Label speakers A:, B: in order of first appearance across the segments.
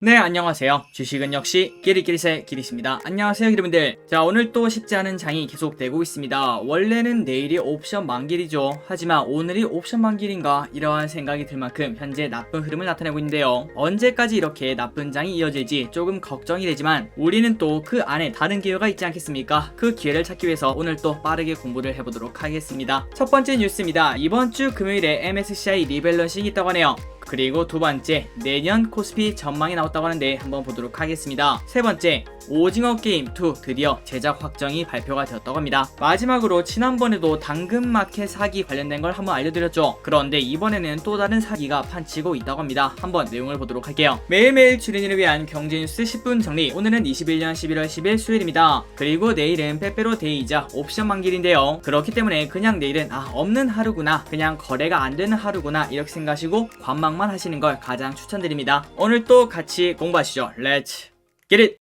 A: 네, 안녕하세요. 주식은 역시 끼리끼리새 끼리십니다. 안녕하세요, 여러분들. 자, 오늘 또 쉽지 않은 장이 계속되고 있습니다. 원래는 내일이 옵션 만길이죠. 하지만 오늘이 옵션 만길인가 이러한 생각이 들 만큼 현재 나쁜 흐름을 나타내고 있는데요. 언제까지 이렇게 나쁜 장이 이어질지 조금 걱정이 되지만 우리는 또 그 안에 다른 기회가 있지 않겠습니까? 그 기회를 찾기 위해서 오늘 또 빠르게 공부를 해보도록 하겠습니다. 첫 번째 뉴스입니다. 이번 주 금요일에 MSCI 리밸런싱이 있다고 하네요. 그리고 두 번째, 내년 코스피 전망이 나왔다고 하는데 한번 보도록 하겠습니다. 세 번째, 오징어 게임 2 드디어 제작 확정이 발표가 되었다고 합니다. 마지막으로 지난번에도 당근마켓 사기 관련된 걸 한번 알려드렸죠. 그런데 이번에는 또 다른 사기가 판치고 있다고 합니다. 한번 내용을 보도록 할게요. 매일매일 주린이를 위한 경제뉴스 10분 정리. 오늘은 21년 11월 10일 수요일입니다. 그리고 내일은 빼빼로 데이이자 옵션 만길인데요. 그렇기 때문에 그냥 내일은 없는 하루구나, 그냥 거래가 안 되는 하루구나 이렇게 생각하시고 관망만 하시는 걸 가장 추천드립니다. 오늘 또 같이 공부하시죠. Let's get it!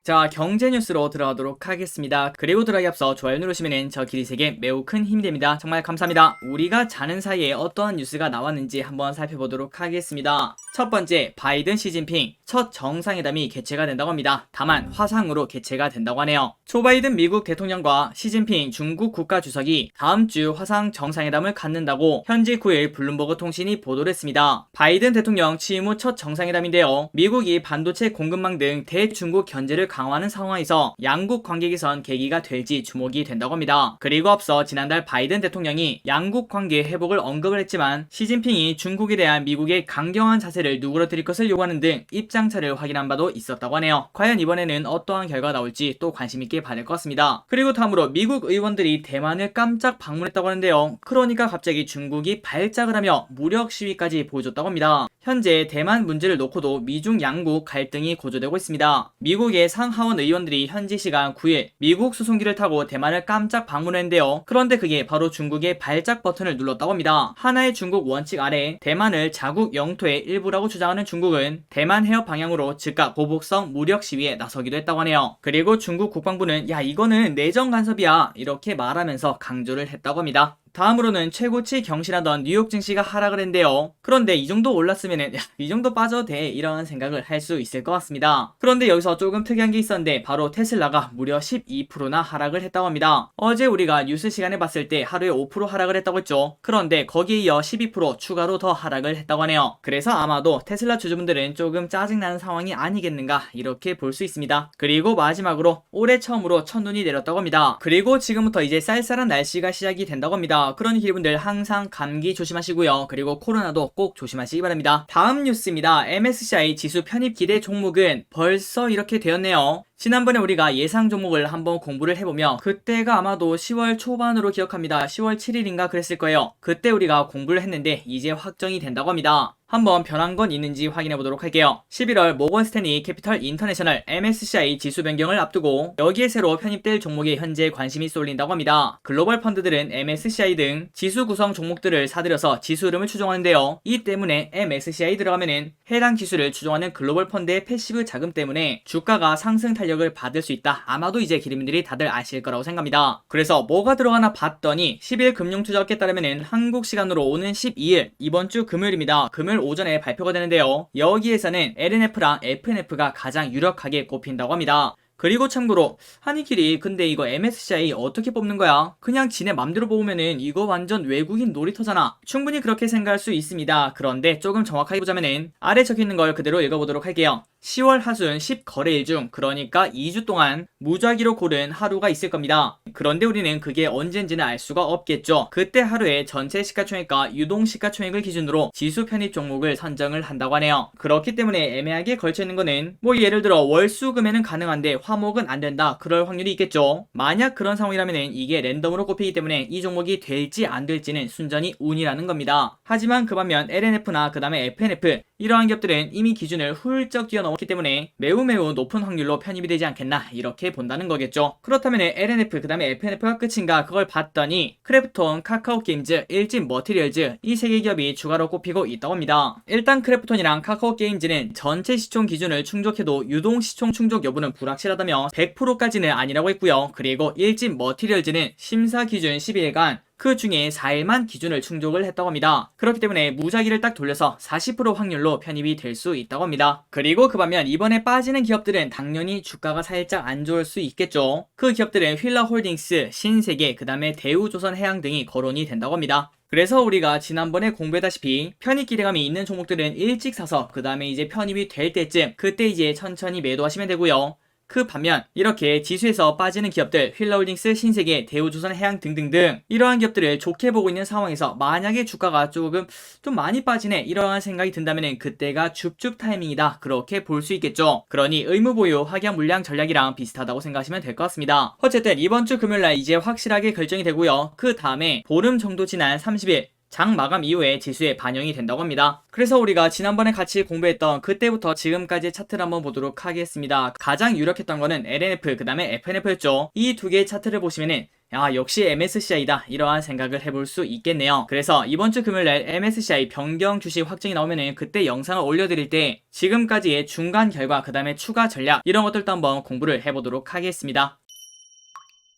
A: 자, 경제 뉴스로 들어가도록 하겠습니다. 그리고 들어가기 앞서 좋아요 누르시면 저 기리색에 매우 큰 힘이 됩니다. 정말 감사합니다. 우리가 자는 사이에 어떠한 뉴스가 나왔는지 한번 살펴보도록 하겠습니다. 첫 번째, 바이든 시진핑 첫 정상회담이 개최가 된다고 합니다. 다만 화상으로 개최가 된다고 하네요. 조 바이든 미국 대통령과 시진핑 중국 국가주석이 다음 주 화상 정상회담을 갖는다고 현지 9일 블룸버그 통신이 보도를 했습니다. 바이든 대통령 취임 후 첫 정상회담인데요. 미국이 반도체 공급망 등 대중국 견제를 강화하는 상황에서 양국 관계 개선 계기가 될지 주목이 된다고 합니다. 그리고 앞서 지난달 바이든 대통령이 양국 관계 회복을 언급을 했지만 시진핑이 중국에 대한 미국의 강경한 자세를 누그러뜨릴 것을 요구하는 등 입장차를 확인한 바도 있었다고 하네요. 과연 이번에는 어떠한 결과가 나올지 또 관심있게 봐야 될 것 같습니다. 그리고 다음으로 미국 의원들이 대만을 깜짝 방문했다고 하는데요. 그러니까 갑자기 중국이 발작을 하며 무력 시위까지 보여줬다고 합니다. 현재 대만 문제를 놓고도 미중 양국 갈등이 고조되고 있습니다. 미국의 상하원 의원들이 현지 시간 9일 미국 수송기를 타고 대만을 깜짝 방문했는데요. 그런데 그게 바로 중국의 발작 버튼을 눌렀다고 합니다. 하나의 중국 원칙 아래 대만을 자국 영토의 일부라고 주장하는 중국은 대만 해협 방향으로 즉각 보복성 무력 시위에 나서기도 했다고 하네요. 그리고 중국 국방부는 이거는 내정 간섭이야 이렇게 말하면서 강조를 했다고 합니다. 다음으로는 최고치 경신하던 뉴욕 증시가 하락을 했는데요. 그런데 이 정도 올랐으면 이 정도 빠져도 돼 이런 생각을 할 수 있을 것 같습니다. 그런데 여기서 조금 특이한 게 있었는데 바로 테슬라가 무려 12%나 하락을 했다고 합니다. 어제 우리가 뉴스 시간에 봤을 때 하루에 5% 하락을 했다고 했죠. 그런데 거기에 이어 12% 추가로 더 하락을 했다고 하네요. 그래서 아마도 테슬라 주주분들은 조금 짜증나는 상황이 아니겠는가 이렇게 볼 수 있습니다. 그리고 마지막으로 올해 처음으로 첫눈이 내렸다고 합니다. 그리고 지금부터 이제 쌀쌀한 날씨가 시작이 된다고 합니다. 그러니 여러분들 항상 감기 조심하시고요. 그리고 코로나도 꼭 조심하시기 바랍니다. 다음 뉴스입니다. MSCI 지수 편입 기대 종목은 벌써 이렇게 되었네요. 지난번에 우리가 예상 종목을 한번 공부를 해보며 그때가 아마도 10월 초반으로 기억합니다. 10월 7일인가 그랬을 거예요. 그때 우리가 공부를 했는데 이제 확정이 된다고 합니다. 한번 변한 건 있는지 확인해 보도록 할게요. 11월 모건 스탠리 캐피털 인터내셔널 MSCI 지수 변경을 앞두고 여기에 새로 편입될 종목에 현재 관심이 쏠린다고 합니다. 글로벌 펀드들은 MSCI 등 지수 구성 종목들을 사들여서 지수 흐름을 추종하는데요. 이 때문에 MSCI 들어가면은 해당 지수를 추종하는 글로벌 펀드의 패시브 자금 때문에 주가가 상승 탄력을 받을 수 있다. 아마도 이제 기름들이 다들 아실 거라고 생각합니다. 그래서 뭐가 들어가나 봤더니 10일 금융투자업계에 따르면은 한국 시간으로 오는 12일 이번 주 금요일입니다. 금요일 오전에 발표가 되는데요. 여기에서는 LNF랑 FNF가 가장 유력하게 꼽힌다고 합니다. 그리고 참고로 한이길이 근데 이거 MSCI 어떻게 뽑는 거야? 그냥 지네 맘대로 뽑으면은 이거 완전 외국인 놀이터잖아. 충분히 그렇게 생각할 수 있습니다. 그런데 조금 정확하게 보자면은 아래 적혀있는 걸 그대로 읽어보도록 할게요. 10월 하순 10거래일 중 그러니까 2주 동안 무작위로 고른 하루가 있을 겁니다. 그런데 우리는 그게 언젠지는 알 수가 없겠죠. 그때 하루에 전체 시가총액과 유동 시가총액을 기준으로 지수 편입 종목을 선정을 한다고 하네요. 그렇기 때문에 애매하게 걸쳐있는 거는 예를 들어 월수금에는 가능한데 화목은 안 된다. 그럴 확률이 있겠죠. 만약 그런 상황이라면 이게 랜덤으로 꼽히기 때문에 이 종목이 될지 안 될지는 순전히 운이라는 겁니다. 하지만 그 반면 LNF나 그 다음에 FNF 이러한 기업들은 이미 기준을 훌쩍 뛰어넘었기 때문에 매우 높은 확률로 편입이 되지 않겠나 이렇게 본다는 거겠죠. 그렇다면 LNF 그 다음에 FNF가 끝인가 그걸 봤더니 크래프톤, 카카오게임즈, 일진머티리얼즈 이 세 개 기업이 추가로 꼽히고 있다고 합니다. 일단 크래프톤이랑 카카오게임즈는 전체 시총 기준을 충족해도 유동 시총 충족 여부는 불확실하다며 100%까지는 아니라고 했고요. 그리고 일진머티리얼즈는 심사 기준 12일간 그 중에 4일만 기준을 충족을 했다고 합니다. 그렇기 때문에 무작위를 딱 돌려서 40% 확률로 편입이 될 수 있다고 합니다. 그리고 그 반면 이번에 빠지는 기업들은 당연히 주가가 살짝 안 좋을 수 있겠죠. 그 기업들은 휠라홀딩스, 신세계, 그 다음에 대우조선해양 등이 거론이 된다고 합니다. 그래서 우리가 지난번에 공부했다시피 편입 기대감이 있는 종목들은 일찍 사서 그 다음에 이제 편입이 될 때쯤 그때 이제 천천히 매도하시면 되고요. 그 반면 이렇게 지수에서 빠지는 기업들 휠라홀딩스, 신세계, 대우조선해양 등등등 이러한 기업들을 좋게 보고 있는 상황에서 만약에 주가가 조금 좀 많이 빠지네 이러한 생각이 든다면 그때가 줍줍 타이밍이다 그렇게 볼 수 있겠죠. 그러니 의무보유 확약 물량 전략이랑 비슷하다고 생각하시면 될 것 같습니다. 어쨌든 이번 주 금요일날 이제 확실하게 결정이 되고요. 그 다음에 보름 정도 지난 30일 장 마감 이후에 지수에 반영이 된다고 합니다. 그래서 우리가 지난번에 같이 공부했던 그때부터 지금까지 차트를 한번 보도록 하겠습니다. 가장 유력했던 거는 LNF 그 다음에 FNF였죠. 이 두 개의 차트를 보시면은 역시 MSCI다 이러한 생각을 해볼 수 있겠네요. 그래서 이번 주 금요일날 MSCI 변경 주식 확정이 나오면은 그때 영상을 올려드릴 때 지금까지의 중간 결과 그 다음에 추가 전략 이런 것들도 한번 공부를 해보도록 하겠습니다.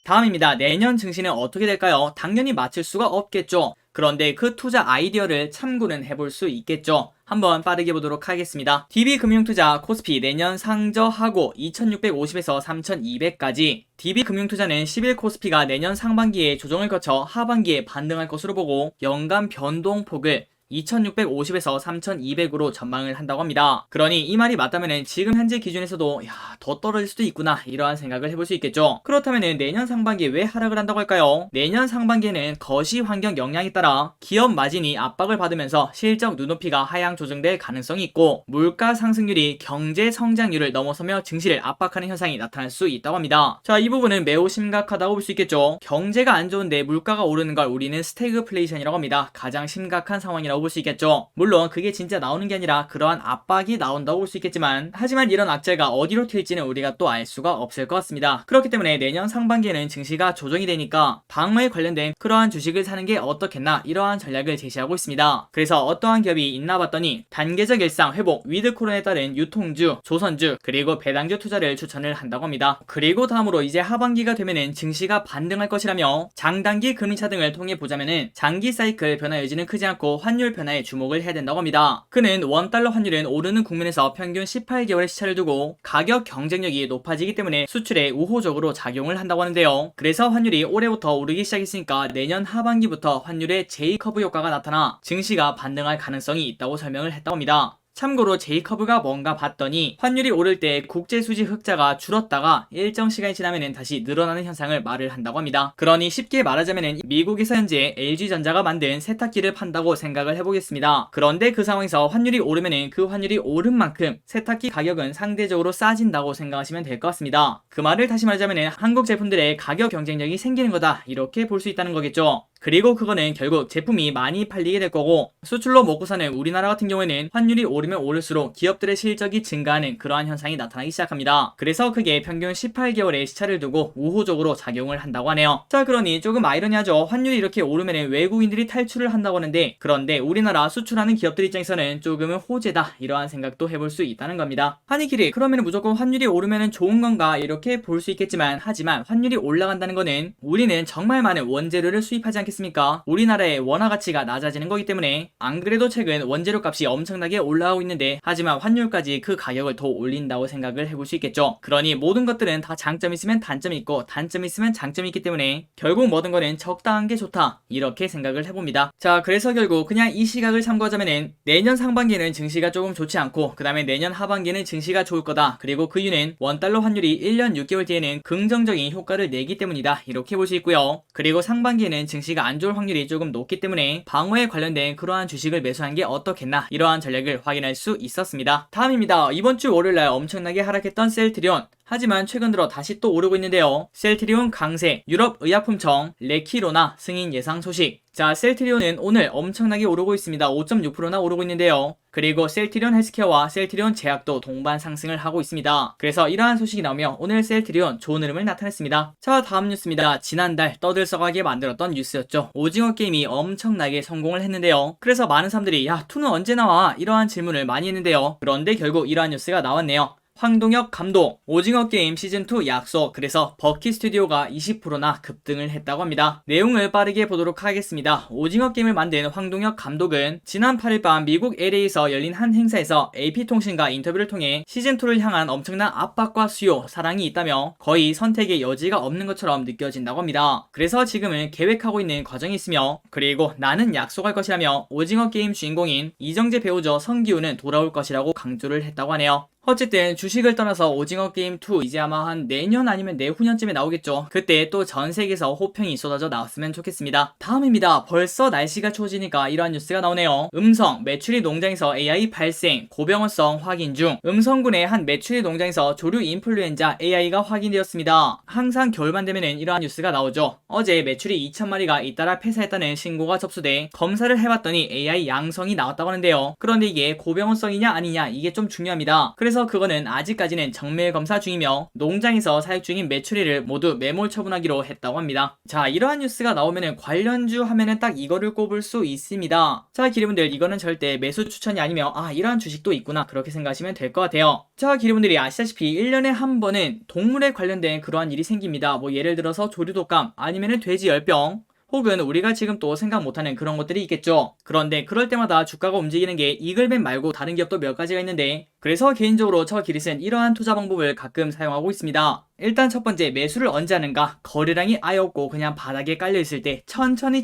A: 다음입니다. 내년 증시는 어떻게 될까요? 당연히 맞출 수가 없겠죠. 그런데 그 투자 아이디어를 참고는 해볼 수 있겠죠. 한번 빠르게 보도록 하겠습니다. DB금융투자 코스피 내년 상저하고 2650에서 3200까지 DB금융투자는 11 코스피가 내년 상반기에 조정을 거쳐 하반기에 반등할 것으로 보고 연간 변동폭을 2650에서 3200으로 전망을 한다고 합니다. 그러니 이 말이 맞다면 지금 현재 기준에서도 더 떨어질 수도 있구나 이러한 생각을 해볼 수 있겠죠. 그렇다면 내년 상반기에 왜 하락을 한다고 할까요? 내년 상반기에는 거시 환경 영향에 따라 기업 마진이 압박을 받으면서 실적 눈높이가 하향 조정될 가능성이 있고 물가 상승률이 경제 성장률을 넘어서며 증시를 압박하는 현상이 나타날 수 있다고 합니다. 자, 이 부분은 매우 심각하다고 볼 수 있겠죠. 경제가 안 좋은데 물가가 오르는 걸 우리는 스태그플레이션이라고 합니다. 가장 심각한 상황이라고 볼 수 있겠죠. 물론 그게 진짜 나오는 게 아니라 그러한 압박이 나온다고 볼 수 있겠지만 하지만 이런 악재가 어디로 튈지는 우리가 또 알 수가 없을 것 같습니다. 그렇기 때문에 내년 상반기에는 증시가 조정이 되니까 방어에 관련된 그러한 주식을 사는 게 어떻겠나 이러한 전략을 제시하고 있습니다. 그래서 어떠한 기업이 있나 봤더니 단계적 일상 회복, 위드 코론에 따른 유통주, 조선주, 그리고 배당주 투자를 추천을 한다고 합니다. 그리고 다음으로 이제 하반기가 되면은 증시가 반등할 것이라며 장단기 금리차 등을 통해 보자면은 장기 사이클 변화 여지는 크지 않고 환율 변화에 주목을 해야 된다고 합니다. 그는 원달러 환율은 오르는 국면에서 평균 18개월의 시차를 두고 가격 경쟁력이 높아지기 때문에 수출에 우호적으로 작용을 한다고 하는데요. 그래서 환율이 올해부터 오르기 시작했으니까 내년 하반기부터 환율의 J커브 효과가 나타나 증시가 반등할 가능성이 있다고 설명을 했다고 합니다. 참고로 J커브가 뭔가 봤더니 환율이 오를 때 국제수지 흑자가 줄었다가 일정 시간이 지나면 다시 늘어나는 현상을 말을 한다고 합니다. 그러니 쉽게 말하자면 미국에서 현재 LG전자가 만든 세탁기를 판다고 생각을 해보겠습니다. 그런데 그 상황에서 환율이 오르면 그 환율이 오른 만큼 세탁기 가격은 상대적으로 싸진다고 생각하시면 될 것 같습니다. 그 말을 다시 말하자면 한국 제품들의 가격 경쟁력이 생기는 거다 이렇게 볼 수 있다는 거겠죠. 그리고 그거는 결국 제품이 많이 팔리게 될 거고 수출로 먹고 사는 우리나라 같은 경우에는 환율이 오르면 오를수록 기업들의 실적이 증가하는 그러한 현상이 나타나기 시작합니다. 그래서 그게 평균 18개월의 시차를 두고 우호적으로 작용을 한다고 하네요. 자, 그러니 조금 아이러니하죠. 환율이 이렇게 오르면 외국인들이 탈출을 한다고 하는데 그런데 우리나라 수출하는 기업들 입장에서는 조금은 호재다 이러한 생각도 해볼 수 있다는 겁니다. 아니 길이 그러면 무조건 환율이 오르면 좋은 건가 이렇게 볼 수 있겠지만 하지만 환율이 올라간다는 거는 우리는 정말 많은 원재료를 수입하지 않겠습니까? 우리나라의 원화 가치가 낮아지는 거기 때문에 안 그래도 최근 원재료 값이 엄청나게 올라가고 있는데 하지만 환율까지 그 가격을 더 올린다고 생각을 해볼 수 있겠죠. 그러니 모든 것들은 다 장점이 있으면 단점이 있고 단점이 있으면 장점이 있기 때문에 결국 모든 거는 적당한 게 좋다 이렇게 생각을 해봅니다. 자, 그래서 결국 그냥 이 시각을 참고하자면은 내년 상반기에는 증시가 조금 좋지 않고 그 다음에 내년 하반기에는 증시가 좋을 거다. 그리고 그 이유는 원달러 환율이 1년 6개월 뒤에는 긍정적인 효과를 내기 때문이다 이렇게 볼 수 있고요. 그리고 상반기에는 증시가 안 좋을 확률이 조금 높기 때문에 방어에 관련된 그러한 주식을 매수한 게 어떻겠나 이러한 전략을 확인할 수 있었습니다. 다음입니다. 이번 주 월요일날 엄청나게 하락했던 셀트리온 하지만 최근 들어 다시 또 오르고 있는데요. 셀트리온 강세, 유럽의약품청, 레키로나 승인 예상 소식. 자, 셀트리온은 오늘 엄청나게 오르고 있습니다. 5.6%나 오르고 있는데요. 그리고 셀트리온 헬스케어와 셀트리온 제약도 동반 상승을 하고 있습니다. 그래서 이러한 소식이 나오며 오늘 셀트리온 좋은 흐름을 나타냈습니다. 자, 다음 뉴스입니다. 지난달 떠들썩하게 만들었던 뉴스였죠. 오징어 게임이 엄청나게 성공을 했는데요. 그래서 많은 사람들이 야, 2는 언제 나와? 이러한 질문을 많이 했는데요. 그런데 결국 이러한 뉴스가 나왔네요. 황동혁 감독, 오징어 게임 시즌2 약속, 그래서 버키 스튜디오가 20%나 급등을 했다고 합니다. 내용을 빠르게 보도록 하겠습니다. 오징어 게임을 만든 황동혁 감독은 지난 8일 밤 미국 LA에서 열린 한 행사에서 AP통신과 인터뷰를 통해 시즌2를 향한 엄청난 압박과 수요, 사랑이 있다며 거의 선택의 여지가 없는 것처럼 느껴진다고 합니다. 그래서 지금은 계획하고 있는 과정이 있으며, 그리고 나는 약속할 것이라며 오징어 게임 주인공인 이정재 배우저 성기훈은 돌아올 것이라고 강조를 했다고 하네요. 어쨌든 주식을 떠나서 오징어 게임 2 이제 아마 한 내년 아니면 내후년쯤에 나오겠죠. 그때 또 전 세계에서 호평이 쏟아져 나왔으면 좋겠습니다. 다음입니다. 벌써 날씨가 추워지니까 이러한 뉴스가 나오네요. 음성, 메추리 농장에서 AI 발생, 고병원성 확인 중. 음성군의 한 메추리 농장에서 조류 인플루엔자 AI가 확인되었습니다. 항상 겨울만 되면은 이러한 뉴스가 나오죠. 어제 메추리 2,000마리가 잇따라 폐사했다는 신고가 접수돼 검사를 해봤더니 AI 양성이 나왔다고 하는데요. 그런데 이게 고병원성이냐 아니냐, 이게 좀 중요합니다. 그래서 그거는 아직까지는 정밀 검사 중이며 농장에서 사육 중인 메추리를 모두 매몰 처분하기로 했다고 합니다. 자, 이러한 뉴스가 나오면은 관련주 하면은 딱 이거를 꼽을 수 있습니다. 자, 기리분들, 이거는 절대 매수 추천이 아니며 이러한 주식도 있구나, 그렇게 생각하시면 될 것 같아요. 자, 기리분들이 아시다시피 1년에 한 번은 동물에 관련된 그러한 일이 생깁니다. 뭐 예를 들어서 조류독감, 아니면은 돼지열병, 혹은 우리가 지금 또 생각 못하는 그런 것들이 있겠죠. 그런데 그럴 때마다 주가가 움직이는 게 이글뱅 말고 다른 기업도 몇 가지가 있는데, 그래서 개인적으로 저 기릿은 이러한 투자 방법을 가끔 사용하고 있습니다. 일단 첫 번째, 매수를 언제 하는가? 거래량이 아예 없고 그냥 바닥에 깔려있을 때 천천히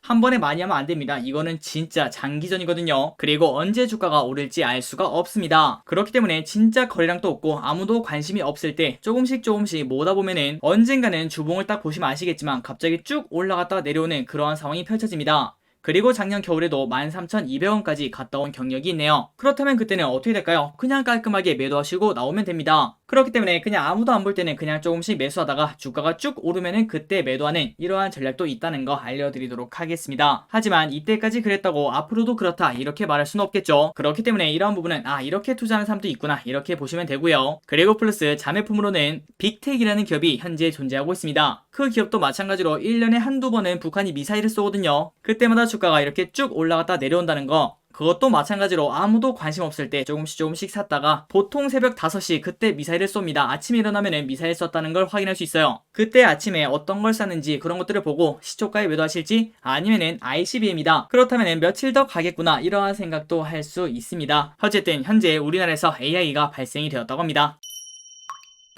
A: 한 번에 많이 하면 안 됩니다. 이거는 진짜 장기전이거든요. 그리고 언제 주가가 오를지 알 수가 없습니다. 그렇기 때문에 진짜 거래량도 없고 아무도 관심이 없을 때 조금씩 모으다 보면은 언젠가는 주봉을 딱 보시면 아시겠지만 갑자기 쭉 올라갔다가 내려오는 그러한 상황이 펼쳐집니다. 그리고 작년 겨울에도 13,200원까지 갔다 온 경력이 있네요. 그렇다면 그때는 어떻게 될까요? 그냥 깔끔하게 매도하시고 나오면 됩니다. 그렇기 때문에 그냥 아무도 안 볼 때는 그냥 조금씩 매수하다가 주가가 쭉 오르면은 그때 매도하는 이러한 전략도 있다는 거 알려드리도록 하겠습니다. 하지만 이때까지 그랬다고 앞으로도 그렇다, 이렇게 말할 수는 없겠죠. 그렇기 때문에 이러한 부분은 이렇게 투자하는 사람도 있구나, 이렇게 보시면 되고요. 그리고 플러스 자매품으로는 빅텍이라는 기업이 현재 존재하고 있습니다. 그 기업도 마찬가지로 1년에 한두 번은 북한이 미사일을 쏘거든요. 그때마다 주가가 이렇게 쭉 올라갔다 내려온다는 거, 그것도 마찬가지로 아무도 관심 없을 때 조금씩 샀다가 보통 새벽 5시 그때 미사일을 쏩니다. 아침에 일어나면 미사일 쐈다는 걸 확인할 수 있어요. 그때 아침에 어떤 걸 쐈는지 그런 것들을 보고 시초가에 매도하실지, 아니면은 ICBM이다, 그렇다면 며칠 더 가겠구나, 이러한 생각도 할 수 있습니다. 어쨌든 현재 우리나라에서 AI가 발생이 되었다고 합니다.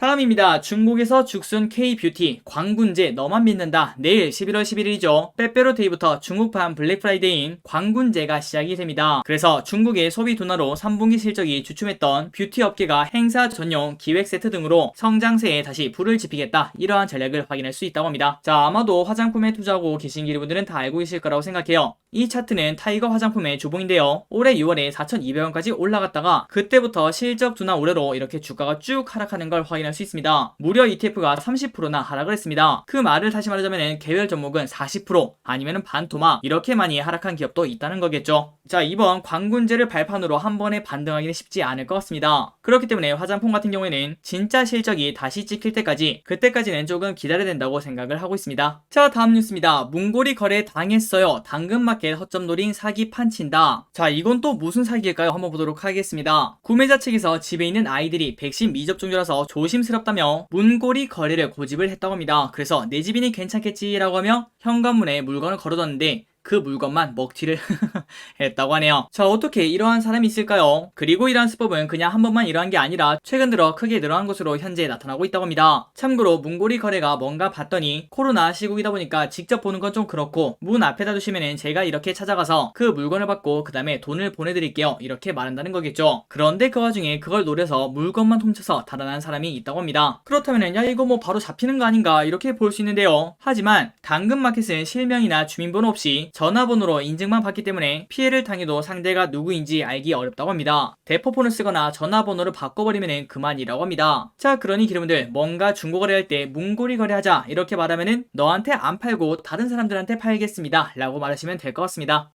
A: 다음입니다. 중국에서 죽순 K뷰티, 광군제 너만 믿는다. 내일 11월 11일이죠. 빼빼로데이부터 중국판 블랙프라이데이인 광군제가 시작이 됩니다. 그래서 중국의 소비 둔화로 3분기 실적이 주춤했던 뷰티 업계가 행사 전용 기획 세트 등으로 성장세에 다시 불을 지피겠다, 이러한 전략을 확인할 수 있다고 합니다. 자, 아마도 화장품에 투자하고 계신 기분들은 다 알고 계실 거라고 생각해요. 이 차트는 타이거 화장품의 주봉인데요. 올해 6월에 4,200원까지 올라갔다가 그때부터 실적 둔화 우려로 이렇게 주가가 쭉 하락하는 걸 확인할 수 있습니다. 무려 ETF가 30%나 하락을 했습니다. 그 말을 다시 말하자면 개별 종목은 40% 아니면 반토막, 이렇게 많이 하락한 기업도 있다는 거겠죠. 자, 이번 광군제를 발판으로 한 번에 반등하기는 쉽지 않을 것 같습니다. 그렇기 때문에 화장품 같은 경우에는 진짜 실적이 다시 찍힐 때까지, 그때까지는 조금 기다려야 된다고 생각을 하고 있습니다. 자, 다음 뉴스입니다. 문고리 거래 당했어요. 당근마켓 허점 노린 사기 판친다. 자, 이건 또 무슨 사기일까요? 한번 보도록 하겠습니다. 구매자 측에서 집에 있는 아이들이 백신 미접종자라서 조심스럽다며 문고리 거래를 고집을 했다고 합니다. 그래서 내 집이니 괜찮겠지라고 하며 현관문에 물건을 걸어뒀는데 그 물건만 먹튀를 했다고 하네요. 자, 어떻게 이러한 사람이 있을까요? 그리고 이러한 수법은 그냥 한 번만 이러한 게 아니라 최근 들어 크게 늘어난 것으로 현재 나타나고 있다고 합니다. 참고로 문고리 거래가 뭔가 봤더니 코로나 시국이다 보니까 직접 보는 건 좀 그렇고 문 앞에다 두시면은 제가 이렇게 찾아가서 그 물건을 받고 그 다음에 돈을 보내드릴게요, 이렇게 말한다는 거겠죠. 그런데 그 와중에 그걸 노려서 물건만 훔쳐서 달아난 사람이 있다고 합니다. 그렇다면은 야, 이거 뭐 바로 잡히는 거 아닌가, 이렇게 볼 수 있는데요. 하지만 당근마켓은 실명이나 주민번호 없이 전화번호로 인증만 받기 때문에 피해를 당해도 상대가 누구인지 알기 어렵다고 합니다. 대포폰을 쓰거나 전화번호를 바꿔버리면 그만이라고 합니다. 자, 그러니 여러분들, 뭔가 중고거래할 때 문고리 거래하자 이렇게 말하면은 너한테 안 팔고 다른 사람들한테 팔겠습니다 라고 말하시면 될 것 같습니다.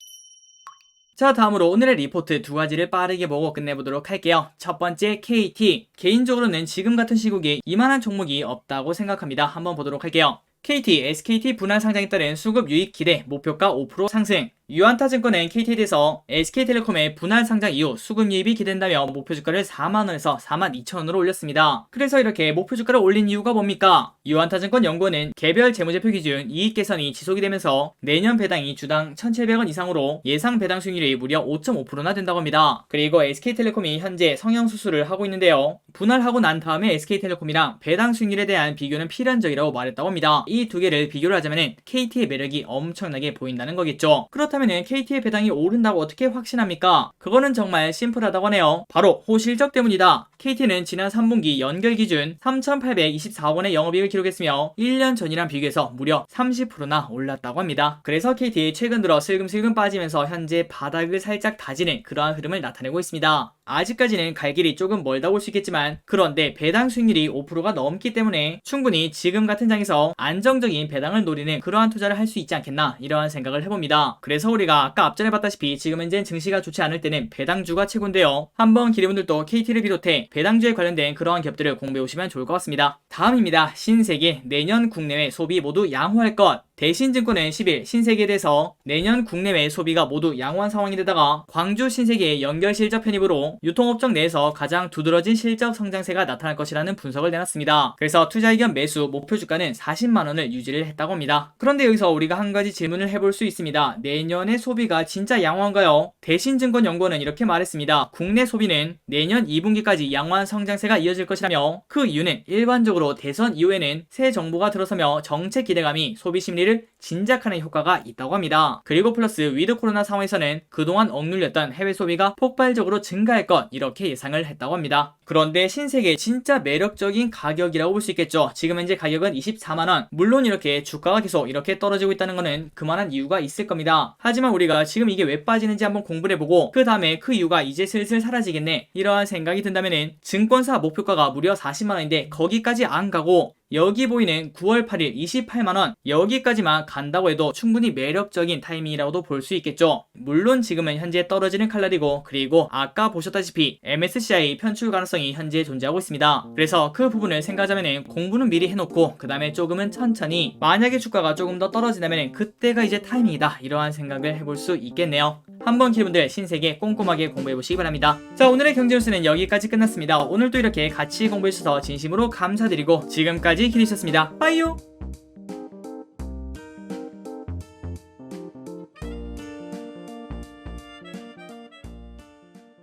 A: 자, 다음으로 오늘의 리포트 두 가지를 빠르게 보고 끝내보도록 할게요. 첫 번째, KT. 개인적으로는 지금 같은 시국에 이만한 종목이 없다고 생각합니다. 한번 보도록 할게요. KT, SKT 분할 상장에 따른 수급 유익 기대, 목표가 5% 상승. 유안타증권은 KT에 대해서 SK텔레콤의 분할 상장 이후 수급 유입이 기대된다며 목표 주가를 4만원에서 42,000원으로 올렸습니다. 그래서 이렇게 목표 주가를 올린 이유가 뭡니까? 유안타증권 연구원은 개별 재무제표 기준 이익 개선이 지속이 되면서 내년 배당이 주당 1,700원 이상으로 예상 배당 수익률이 무려 5.5%나 된다고 합니다. 그리고 SK텔레콤이 현재 성형수술을 하고 있는데요. 분할하고 난 다음에 SK텔레콤이랑 배당 수익률에 대한 비교는 필연적이라고 말했다고 합니다. 이 두 개를 비교를 하자면 KT의 매력이 엄청나게 보인다는 거겠죠. 그렇다면 KT의 배당이 오른다고 어떻게 확신합니까? 그거는 정말 심플하다고 하네요. 바로 호실적 때문이다. KT는 지난 3분기 연결 기준 3,824억 원의 영업이익을 기록했으며 1년 전이랑 비교해서 무려 30%나 올랐다고 합니다. 그래서 KT 최근 들어 슬금슬금 빠지면서 현재 바닥을 살짝 다지는 그러한 흐름을 나타내고 있습니다. 아직까지는 갈 길이 조금 멀다 볼 수 있겠지만 그런데 배당 수익률이 5%가 넘기 때문에 충분히 지금 같은 장에서 안정적인 배당을 노리는 그러한 투자를 할 수 있지 않겠나 이러한 생각을 해봅니다. 그래서 우리가 아까 앞전에 봤다시피 지금 현재 증시가 좋지 않을 때는 배당주가 최고인데요. 한번 기대분들도 KT를 비롯해 배당주에 관련된 그러한 기업들을 공부해오시면 좋을 것 같습니다. 다음입니다. 신세계 내년 국내외 소비 모두 양호할 것. 대신증권은 10일 신세계에 대해서 내년 국내외 소비가 모두 양호한 상황인데다가 광주 신세계의 연결 실적 편입으로 유통업종 내에서 가장 두드러진 실적 성장세가 나타날 것이라는 분석을 내놨습니다. 그래서 투자 의견 매수 목표 주가는 40만원을 유지를 했다고 합니다. 그런데 여기서 우리가 한 가지 질문을 해볼 수 있습니다. 내년의 소비가 진짜 양호한가요? 대신증권연구원은 이렇게 말했습니다. 국내 소비는 내년 2분기까지 양호한 성장세가 이어질 것이라며 그 이유는 일반적으로 대선 이후에는 새 정부가 들어서며 정책 기대감이 소비 심리를 진작하는 효과가 있다고 합니다. 그리고 플러스 위드 코로나 상황에서는 그동안 억눌렸던 해외 소비가 폭발적으로 증가할 것 이렇게 예상을 했다고 합니다. 그런데 신세계 진짜 매력적인 가격이라고 볼 수 있겠죠. 지금 현재 가격은 24만원. 물론 이렇게 주가가 계속 이렇게 떨어지고 있다는 것은 그만한 이유가 있을 겁니다. 하지만 우리가 지금 이게 왜 빠지는지 한번 공부를 해보고 그 다음에 그 이유가 이제 슬슬 사라지겠네 이러한 생각이 든다면은 증권사 목표가가 무려 40만원인데 거기까지 안 가고 여기 보이는 9월 8일 28만원 여기까지만 간다고 해도 충분히 매력적인 타이밍이라고도 볼 수 있겠죠. 물론 지금은 현재 떨어지는 칼날이고 그리고 아까 보셨다시피 MSCI 편출 가능성이 현재 존재하고 있습니다. 그래서 그 부분을 생각하자면 공부는 미리 해놓고 그 다음에 조금은 천천히 만약에 주가가 조금 더 떨어진다면 그때가 이제 타이밍이다 이러한 생각을 해볼 수 있겠네요. 한번 기분들 신세계 꼼꼼하게 공부해보시기 바랍니다. 자, 오늘의 경제뉴스는 여기까지 끝났습니다. 오늘도 이렇게 같이 공부해주셔서 진심으로 감사드리고 지금까지 기리셨습니다. 빠이요.